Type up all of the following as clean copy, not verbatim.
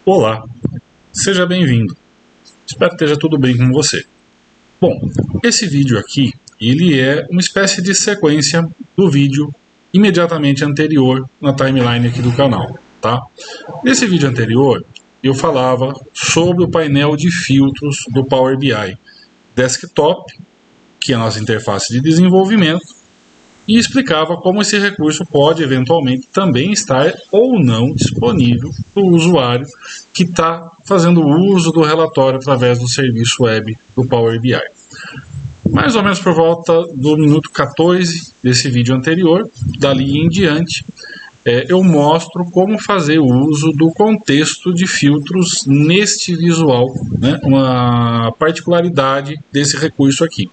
Olá, seja bem-vindo. Espero que esteja tudo bem com você. Bom, esse vídeo aqui, ele é uma espécie de sequência do vídeo imediatamente anterior na timeline aqui do canal, tá? Nesse vídeo anterior, eu falava sobre o painel de filtros do Power BI Desktop, que é a nossa interface de desenvolvimento, e explicava como esse recurso pode eventualmente também estar ou não disponível para o usuário que está fazendo uso do relatório através do serviço web do Power BI. Mais ou menos por volta do minuto 14 desse vídeo anterior, dali em diante, eu mostro como fazer uso do contexto de filtros neste visual, né? Uma particularidade desse recurso aqui.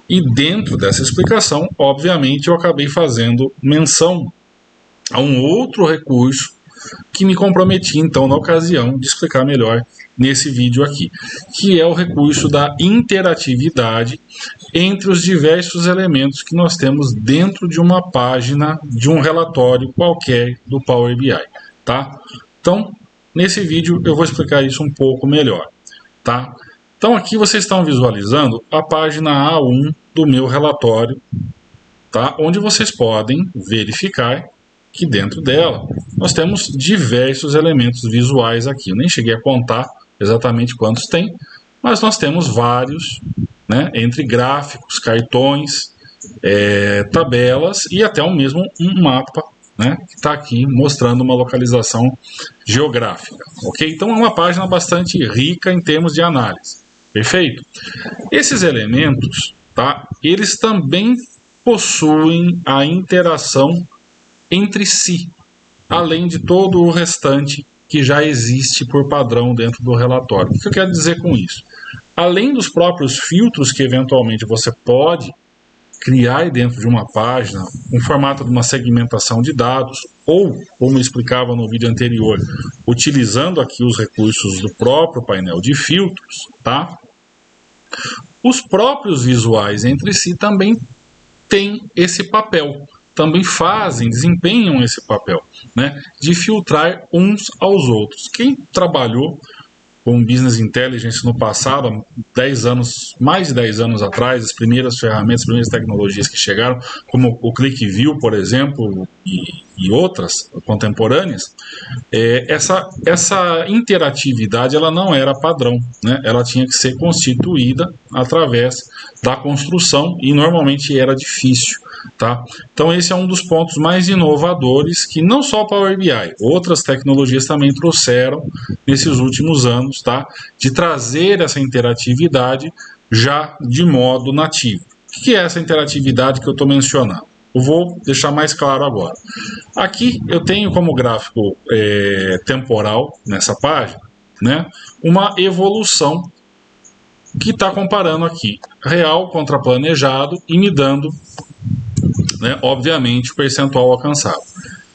E dentro dessa explicação, obviamente, eu acabei fazendo menção a um outro recurso que me comprometi, então, na ocasião de explicar melhor nesse vídeo aqui, que é o recurso da interatividade entre os diversos elementos que nós temos dentro de uma página, de um relatório qualquer do Power BI, tá? Então, nesse vídeo eu vou explicar isso um pouco melhor, tá? Então aqui vocês estão visualizando a página A1 do meu relatório, tá? Onde vocês podem verificar que dentro dela nós temos diversos elementos visuais aqui. Eu nem cheguei a contar exatamente quantos tem, mas nós temos vários, né? Entre gráficos, cartões, tabelas e até mesmo um mapa, né, que está aqui mostrando uma localização geográfica. Ok? Então é uma página bastante rica em termos de análise. Perfeito? Esses elementos, tá, eles também possuem a interação entre si, além de todo o restante que já existe por padrão dentro do relatório. O que eu quero dizer com isso? Além dos próprios filtros que eventualmente você pode criar dentro de uma página, no formato de uma segmentação de dados, ou, como eu explicava no vídeo anterior, utilizando aqui os recursos do próprio painel de filtros, tá? Os próprios visuais entre si também têm esse papel, também desempenham esse papel, né, de filtrar uns aos outros. Quem trabalhou com Business Intelligence no passado, 10 anos, mais de 10 anos atrás, as primeiras ferramentas, as primeiras tecnologias que chegaram, como o ClickView, por exemplo, e outras contemporâneas, essa interatividade ela não era padrão, né? Ela tinha que ser constituída através da construção e normalmente era difícil. Tá? Então esse é um dos pontos mais inovadores que não só o Power BI, outras tecnologias também trouxeram nesses últimos anos, tá? De trazer essa interatividade já de modo nativo. O que é essa interatividade que eu estou mencionando? Eu vou deixar mais claro agora. Aqui eu tenho como gráfico temporal nessa página, né, uma evolução que está comparando aqui real contra planejado e me dando, né, obviamente, o percentual alcançado.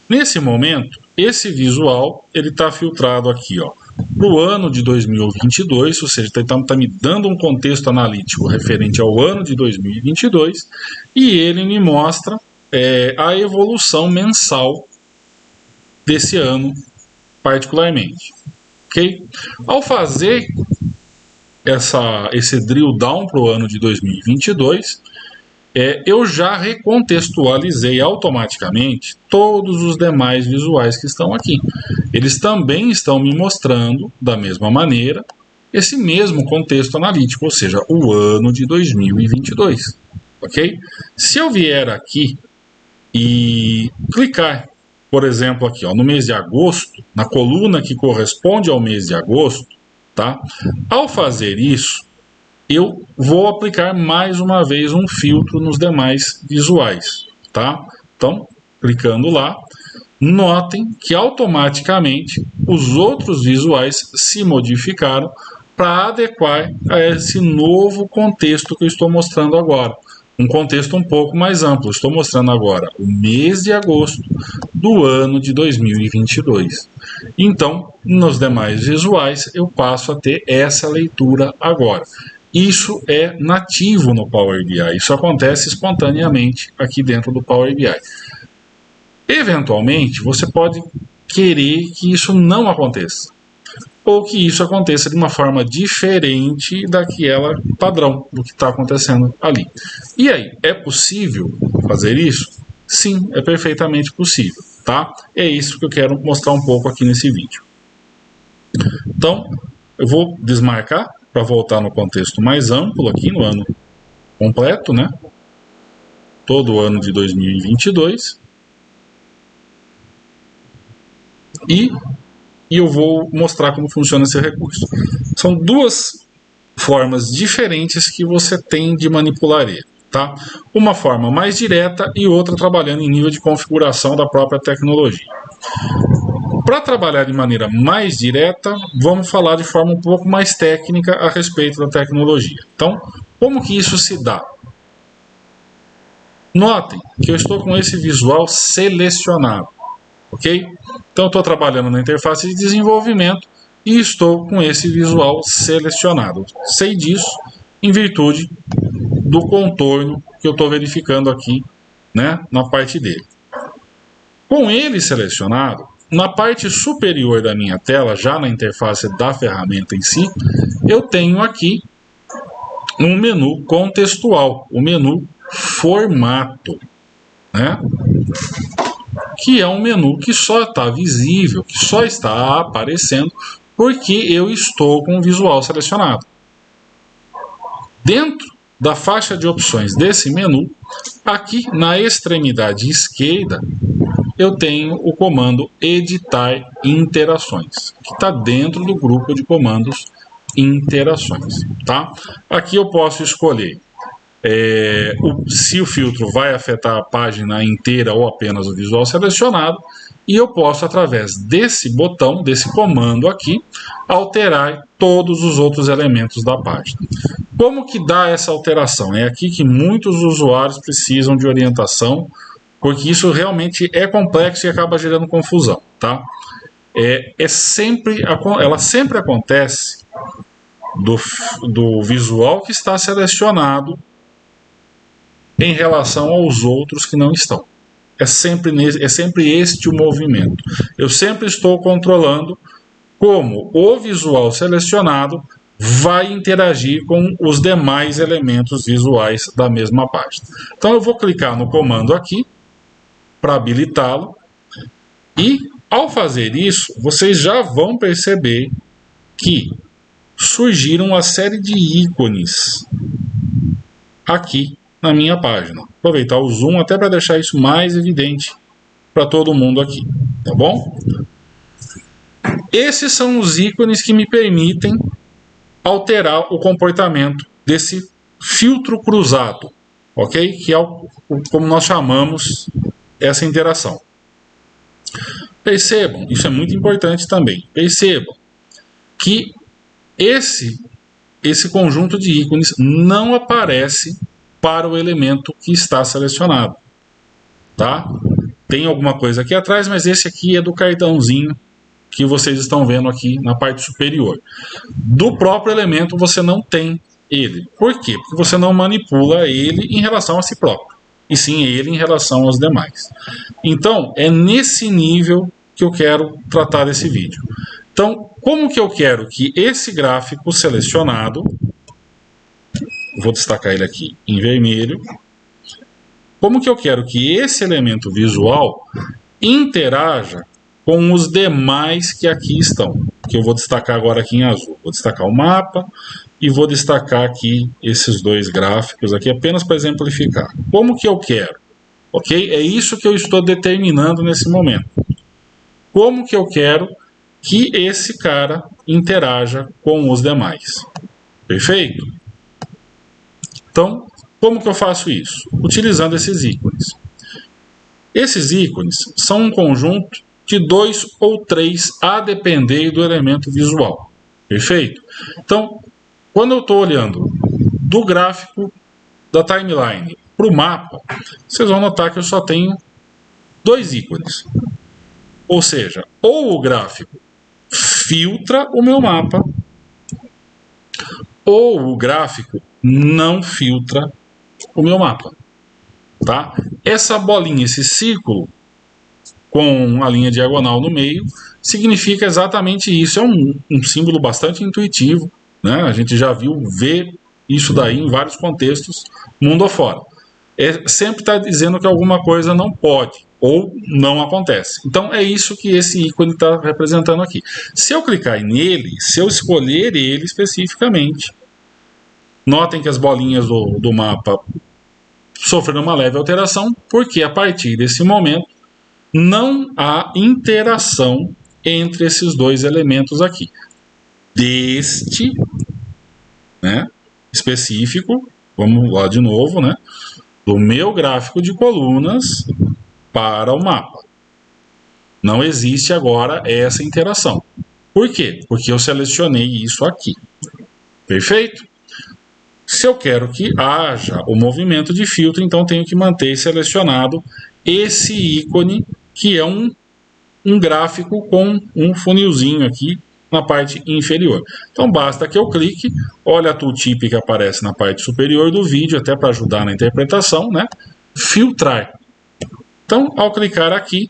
Nesse momento, esse visual ele está filtrado aqui, para o ano de 2022, ou seja, está me dando um contexto analítico referente ao ano de 2022, e ele me mostra a evolução mensal desse ano particularmente. Okay? Ao fazer esse drill down para o ano de 2022, eu já recontextualizei automaticamente todos os demais visuais que estão aqui. Eles também estão me mostrando, da mesma maneira, esse mesmo contexto analítico, ou seja, o ano de 2022. Ok? Se eu vier aqui e clicar, por exemplo, aqui no mês de agosto, na coluna que corresponde ao mês de agosto, tá? Ao fazer isso, eu vou aplicar mais uma vez um filtro nos demais visuais, tá? Então, clicando lá, notem que automaticamente os outros visuais se modificaram para adequar a esse novo contexto que eu estou mostrando agora. Um contexto um pouco mais amplo. Estou mostrando agora o mês de agosto do ano de 2022. Então, nos demais visuais, eu passo a ter essa leitura agora. Isso é nativo no Power BI, isso acontece espontaneamente aqui dentro do Power BI. Eventualmente, você pode querer que isso não aconteça, ou que isso aconteça de uma forma diferente daquela padrão do que está acontecendo ali. E aí, é possível fazer isso? Sim, é perfeitamente possível, tá? É isso que eu quero mostrar um pouco aqui nesse vídeo. Então, eu vou desmarcar para voltar no contexto mais amplo aqui no ano completo, né? Todo o ano de 2022. E eu vou mostrar como funciona esse recurso. São duas formas diferentes que você tem de manipular ele, tá? Uma forma mais direta e outra trabalhando em nível de configuração da própria tecnologia. Para trabalhar de maneira mais direta, vamos falar de forma um pouco mais técnica a respeito da tecnologia. Então, como que isso se dá? Notem que eu estou com esse visual selecionado, ok? Então, eu estou trabalhando na interface de desenvolvimento e estou com esse visual selecionado. Sei disso em virtude do contorno que eu estou verificando aqui, né, na parte dele. Com ele selecionado, na parte superior da minha tela, já na interface da ferramenta em si, eu tenho aqui um menu contextual, o menu formato, né? Que é um menu que só está visível, que só está aparecendo porque eu estou com o visual selecionado. Dentro da faixa de opções desse menu, aqui na extremidade esquerda, eu tenho o comando editar interações, que está dentro do grupo de comandos interações, tá? Aqui eu posso escolher se o filtro vai afetar a página inteira ou apenas o visual selecionado, e eu posso, através desse botão, desse comando aqui, alterar todos os outros elementos da página. Como que dá essa alteração? É aqui que muitos usuários precisam de orientação, porque isso realmente é complexo e acaba gerando confusão, tá? Ela sempre acontece do visual que está selecionado em relação aos outros que não estão. É sempre este o movimento. Eu sempre estou controlando como o visual selecionado vai interagir com os demais elementos visuais da mesma página. Então eu vou clicar no comando aqui para habilitá-lo, e ao fazer isso, vocês já vão perceber que surgiram uma série de ícones aqui na minha página. Aproveitar o zoom até para deixar isso mais evidente para todo mundo aqui, tá bom? Esses são os ícones que me permitem alterar o comportamento desse filtro cruzado, ok? Que é como nós chamamos essa interação. Percebam, isso é muito importante também, percebam que esse conjunto de ícones não aparece para o elemento que está selecionado, tá? Tem alguma coisa aqui atrás, mas esse aqui é do cartãozinho que vocês estão vendo aqui na parte superior. Do próprio elemento você não tem ele. Por quê? Porque você não manipula ele em relação a si próprio, e sim ele em relação aos demais. Então, é nesse nível que eu quero tratar desse vídeo. Então, como que eu quero que esse gráfico selecionado, vou destacar ele aqui em vermelho, como que eu quero que esse elemento visual interaja com os demais que aqui estão, que eu vou destacar agora aqui em azul. Vou destacar o mapa e vou destacar aqui esses dois gráficos aqui apenas para exemplificar. Como que eu quero? Ok? É isso que eu estou determinando nesse momento. Como que eu quero que esse cara interaja com os demais? Perfeito? Então, como que eu faço isso? Utilizando esses ícones. Esses ícones são um conjunto de 2 ou 3 a depender do elemento visual. Perfeito? Então, quando eu estou olhando do gráfico da timeline para o mapa, vocês vão notar que eu só tenho 2 ícones. Ou seja, ou o gráfico filtra o meu mapa, ou o gráfico não filtra o meu mapa. Tá? Essa bolinha, esse círculo, com a linha diagonal no meio, significa exatamente isso. É um símbolo bastante intuitivo, né? A gente já vê isso daí em vários contextos, mundo afora. Sempre está dizendo que alguma coisa não pode ou não acontece. Então é isso que esse ícone está representando aqui. Se eu clicar nele, se eu escolher ele especificamente, notem que as bolinhas do mapa sofreram uma leve alteração, porque a partir desse momento não há interação entre esses dois elementos aqui. Deste, né, específico, vamos lá de novo, né, do meu gráfico de colunas para o mapa. Não existe agora essa interação. Por quê? Porque eu selecionei isso aqui. Perfeito? Se eu quero que haja o movimento de filtro, então tenho que manter selecionado esse ícone, que é um gráfico com um funilzinho aqui na parte inferior. Então basta que eu clique, olha a tooltip que aparece na parte superior do vídeo, até para ajudar na interpretação, né? Filtrar. Então, ao clicar aqui,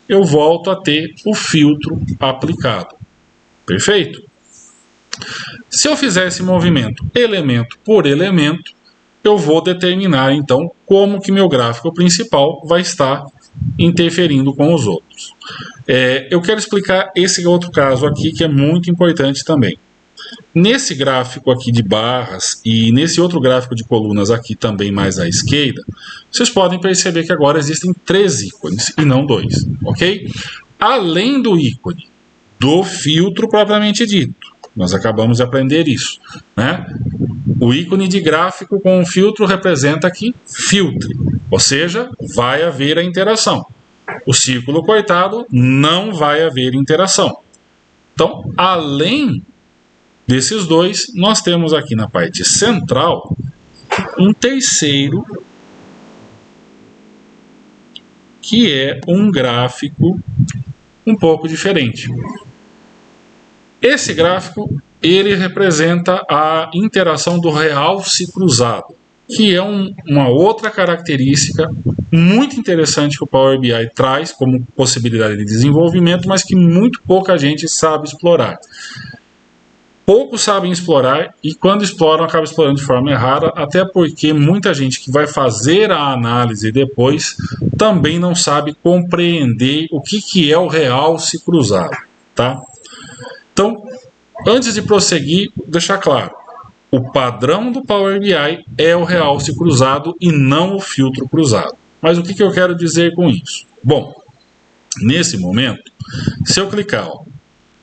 eu volto a ter o filtro aplicado. Perfeito? Se eu fizer esse movimento elemento por elemento, eu vou determinar então como que meu gráfico principal vai estar interferindo com os outros. Eu quero explicar esse outro caso aqui que é muito importante também. Nesse gráfico aqui de barras e nesse outro gráfico de colunas aqui também mais à esquerda, vocês podem perceber que agora existem 3 ícones e não 2, ok? Além do ícone do filtro propriamente dito, nós acabamos de aprender isso, né? O ícone de gráfico com o filtro representa aqui filtre, ou seja, vai haver a interação. O círculo cortado não vai haver interação. Então, além desses dois, nós temos aqui na parte central um terceiro, que é um gráfico um pouco diferente. Esse gráfico, ele representa a interação do realce cruzado, que é uma outra característica muito interessante que o Power BI traz como possibilidade de desenvolvimento, mas que muito pouca gente sabe explorar. Poucos sabem explorar e quando exploram, acabam explorando de forma errada, até porque muita gente que vai fazer a análise depois também não sabe compreender o que é o realce cruzado, tá? Então, antes de prosseguir, deixar claro, o padrão do Power BI é o realce cruzado e não o filtro cruzado. Mas o que eu quero dizer com isso? Bom, nesse momento, se eu clicar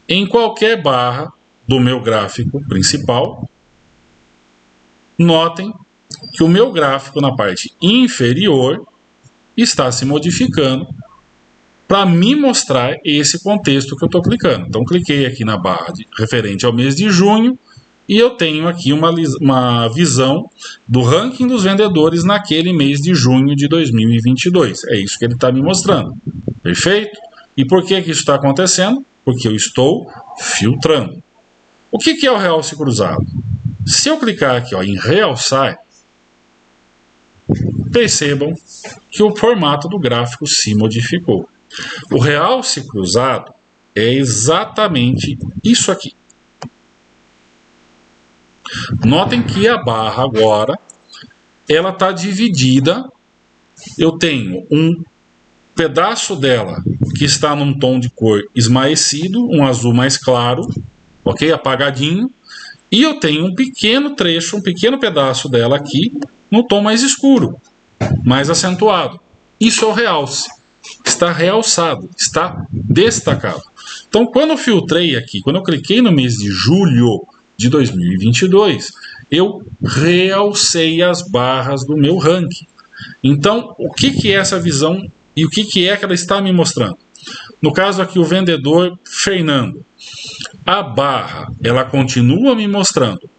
em qualquer barra do meu gráfico principal, notem que o meu gráfico na parte inferior está se modificando para me mostrar esse contexto que eu estou clicando. Então, cliquei aqui na barra referente ao mês de junho e eu tenho aqui uma visão do ranking dos vendedores naquele mês de junho de 2022. É isso que ele está me mostrando. Perfeito? E por que isso está acontecendo? Porque eu estou filtrando. O que é o realce cruzado? Se eu clicar aqui em realçar, percebam que o formato do gráfico se modificou. O realce cruzado é exatamente isso aqui. Notem que a barra agora ela está dividida. Eu tenho um pedaço dela que está num tom de cor esmaecido, um azul mais claro, ok, apagadinho, e eu tenho um pequeno trecho, um pequeno pedaço dela aqui no tom mais escuro, mais acentuado. Isso é o realce. Está realçado, está destacado. Então, quando eu filtrei aqui, quando eu cliquei no mês de julho de 2022, eu realcei as barras do meu ranking. Então, o que é essa visão e o que é que ela está me mostrando? No caso aqui, o vendedor Fernando, a barra, ela continua me mostrando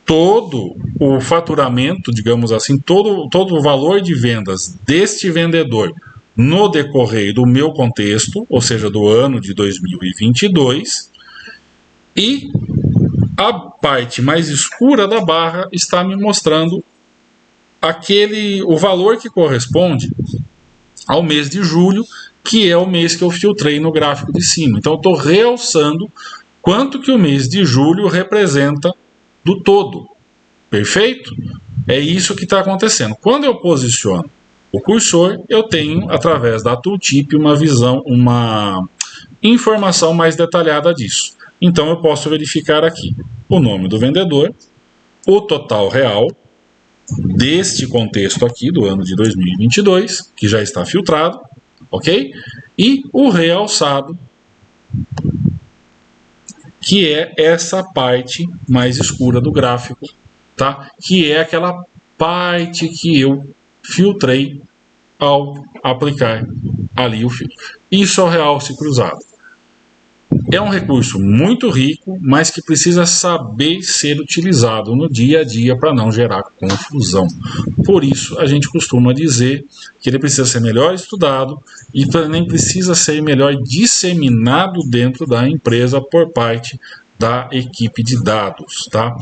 todo o faturamento, digamos assim, todo o valor de vendas deste vendedor no decorrer do meu contexto, ou seja, do ano de 2022, e a parte mais escura da barra está me mostrando o valor que corresponde ao mês de julho, que é o mês que eu filtrei no gráfico de cima. Então eu estou realçando quanto que o mês de julho representa do todo. Perfeito? É isso que está acontecendo. Quando eu posiciono o cursor, eu tenho, através da tooltip, uma visão, uma informação mais detalhada disso. Então eu posso verificar aqui o nome do vendedor, o total real deste contexto aqui do ano de 2022, que já está filtrado, ok? E o realçado, que é essa parte mais escura do gráfico, tá? Que é aquela parte que eu filtrei ao aplicar ali o filtro. Isso é o realce cruzado. É um recurso muito rico, mas que precisa saber ser utilizado no dia a dia para não gerar confusão. Por isso, a gente costuma dizer que ele precisa ser melhor estudado e também precisa ser melhor disseminado dentro da empresa por parte da equipe de dados. Tá?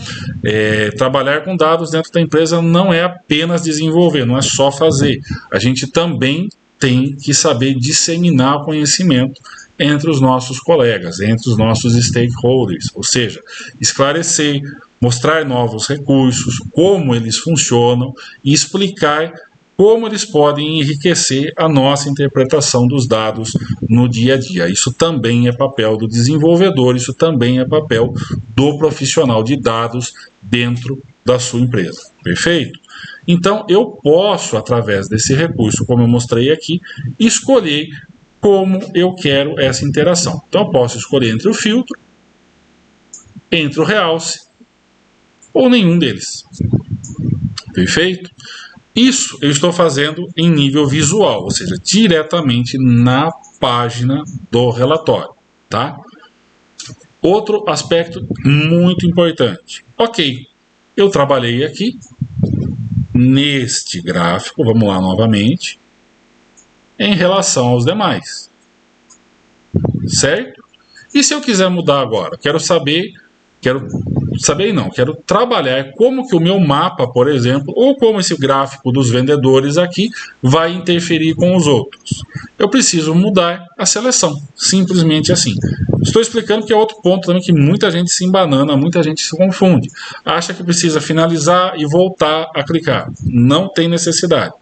Trabalhar com dados dentro da empresa não é apenas desenvolver, não é só fazer. A gente também tem que saber disseminar o conhecimento entre os nossos colegas, entre os nossos stakeholders, ou seja, esclarecer, mostrar novos recursos, como eles funcionam e explicar como eles podem enriquecer a nossa interpretação dos dados no dia a dia. Isso também é papel do desenvolvedor, isso também é papel do profissional de dados dentro da sua empresa. Perfeito? Então, eu posso, através desse recurso, como eu mostrei aqui, escolher como eu quero essa interação. Então, eu posso escolher entre o filtro, entre o realce, ou nenhum deles. Perfeito? Isso eu estou fazendo em nível visual, ou seja, diretamente na página do relatório. Tá? Outro aspecto muito importante. Ok, eu trabalhei aqui neste gráfico, vamos lá novamente, em relação aos demais. Certo? E se eu quiser mudar agora? Quero trabalhar como que o meu mapa, por exemplo, ou como esse gráfico dos vendedores aqui vai interferir com os outros. Eu preciso mudar a seleção, simplesmente assim. Estou explicando que é outro ponto também que muita gente se embanana, muita gente se confunde. Acha que precisa finalizar e voltar a clicar. Não tem necessidade.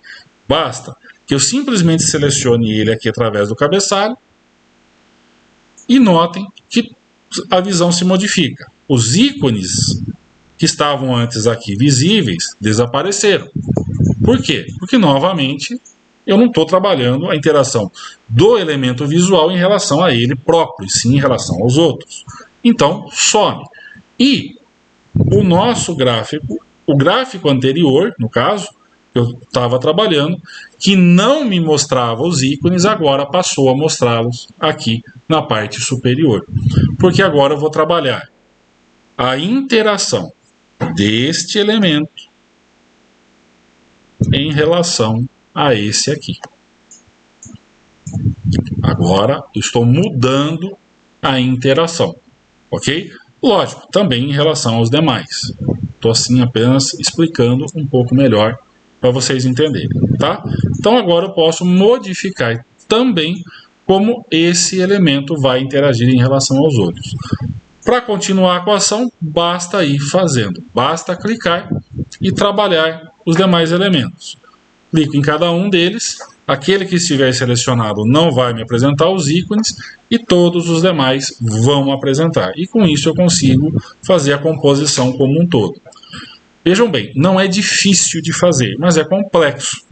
Basta que eu simplesmente selecione ele aqui através do cabeçalho e notem que a visão se modifica. Os ícones que estavam antes aqui visíveis desapareceram. Por quê? Porque, novamente, eu não estou trabalhando a interação do elemento visual em relação a ele próprio, e sim em relação aos outros. Então, some. E o nosso gráfico, o gráfico anterior, no caso, eu estava trabalhando, que não me mostrava os ícones, agora passou a mostrá-los aqui na parte superior. Porque agora eu vou trabalhar a interação deste elemento em relação a esse aqui. Agora estou mudando a interação, ok? Lógico, também em relação aos demais. Estou assim apenas explicando um pouco melhor para vocês entenderem, tá? Então agora eu posso modificar também como esse elemento vai interagir em relação aos outros. Para continuar com a ação, basta ir fazendo, basta clicar e trabalhar os demais elementos. Clico em cada um deles, aquele que estiver selecionado não vai me apresentar os ícones e todos os demais vão apresentar. E com isso eu consigo fazer a composição como um todo. Vejam bem, não é difícil de fazer, mas é complexo.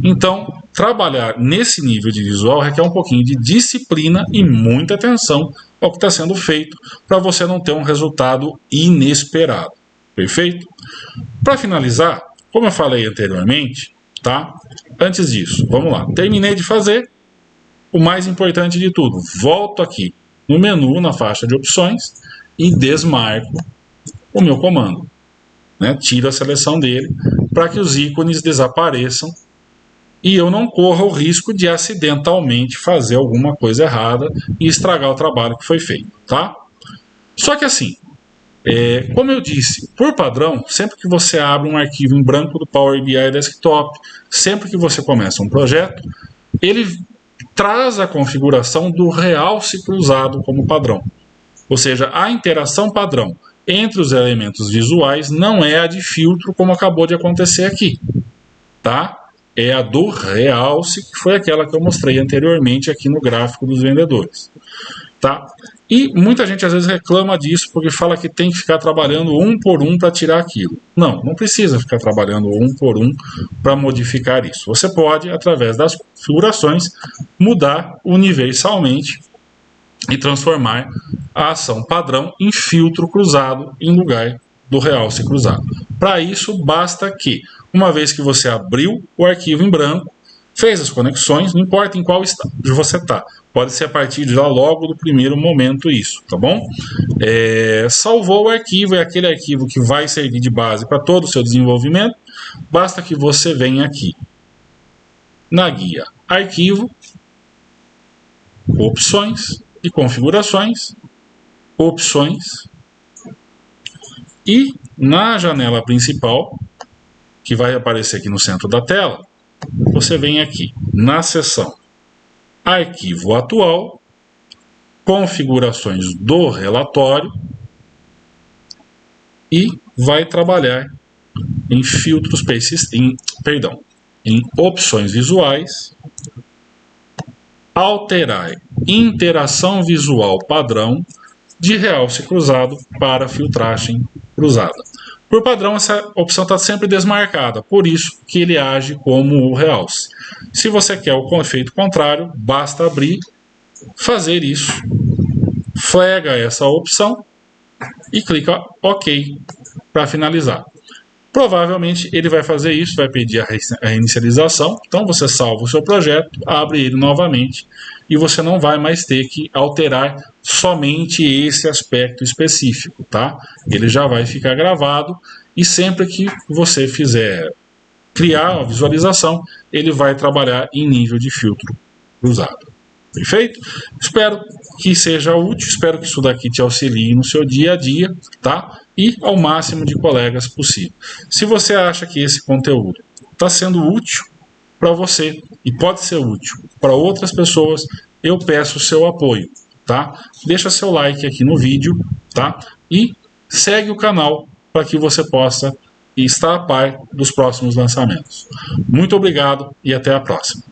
Então, trabalhar nesse nível de visual requer um pouquinho de disciplina e muita atenção ao que está sendo feito para você não ter um resultado inesperado. Perfeito? Para finalizar, como eu falei anteriormente, tá? Antes disso, vamos lá. Terminei de fazer. O mais importante de tudo, volto aqui no menu, na faixa de opções e desmarco o meu comando. Tiro a seleção dele para que os ícones desapareçam e eu não corra o risco de acidentalmente fazer alguma coisa errada e estragar o trabalho que foi feito, tá? Só que assim, como eu disse, por padrão, sempre que você abre um arquivo em branco do Power BI Desktop, sempre que você começa um projeto, ele traz a configuração do realce cruzado como padrão. Ou seja, a interação padrão entre os elementos visuais não é a de filtro, como acabou de acontecer aqui, tá? É a do realce, que foi aquela que eu mostrei anteriormente aqui no gráfico dos vendedores, tá? E muita gente às vezes reclama disso porque fala que tem que ficar trabalhando um por um para tirar aquilo. Não, não precisa ficar trabalhando um por um para modificar isso. Você pode, através das configurações, mudar universalmente e transformar a ação padrão em filtro cruzado em lugar do realce cruzado. Para isso, basta que, uma vez que você abriu o arquivo em branco, fez as conexões, não importa em qual estágio você está, pode ser a partir de lá logo do primeiro momento isso, tá bom? Salvou o arquivo, é aquele arquivo que vai servir de base para todo o seu desenvolvimento, basta que você venha aqui na guia Arquivo, Opções e Configurações, Opções, e na janela principal, que vai aparecer aqui no centro da tela, você vem aqui na seção Arquivo Atual, Configurações do relatório e vai trabalhar em filtros em opções visuais, alterar interação visual padrão de realce cruzado para filtragem cruzada. Por padrão, essa opção está sempre desmarcada, por isso que ele age como o realce. Se você quer o efeito contrário, basta abrir, fazer isso, flega essa opção e clica OK para finalizar. Provavelmente ele vai fazer isso, vai pedir a reinicialização, então você salva o seu projeto, abre ele novamente e você não vai mais ter que alterar somente esse aspecto específico, tá? Ele já vai ficar gravado e sempre que você fizer criar a visualização, ele vai trabalhar em nível de filtro cruzado. Perfeito? Espero que seja útil, espero que isso daqui te auxilie no seu dia a dia, tá? E ao máximo de colegas possível. Se você acha que esse conteúdo está sendo útil para você e pode ser útil para outras pessoas, eu peço o seu apoio, tá? Deixa seu like aqui no vídeo, tá? E segue o canal para que você possa estar a par dos próximos lançamentos. Muito obrigado e até a próxima.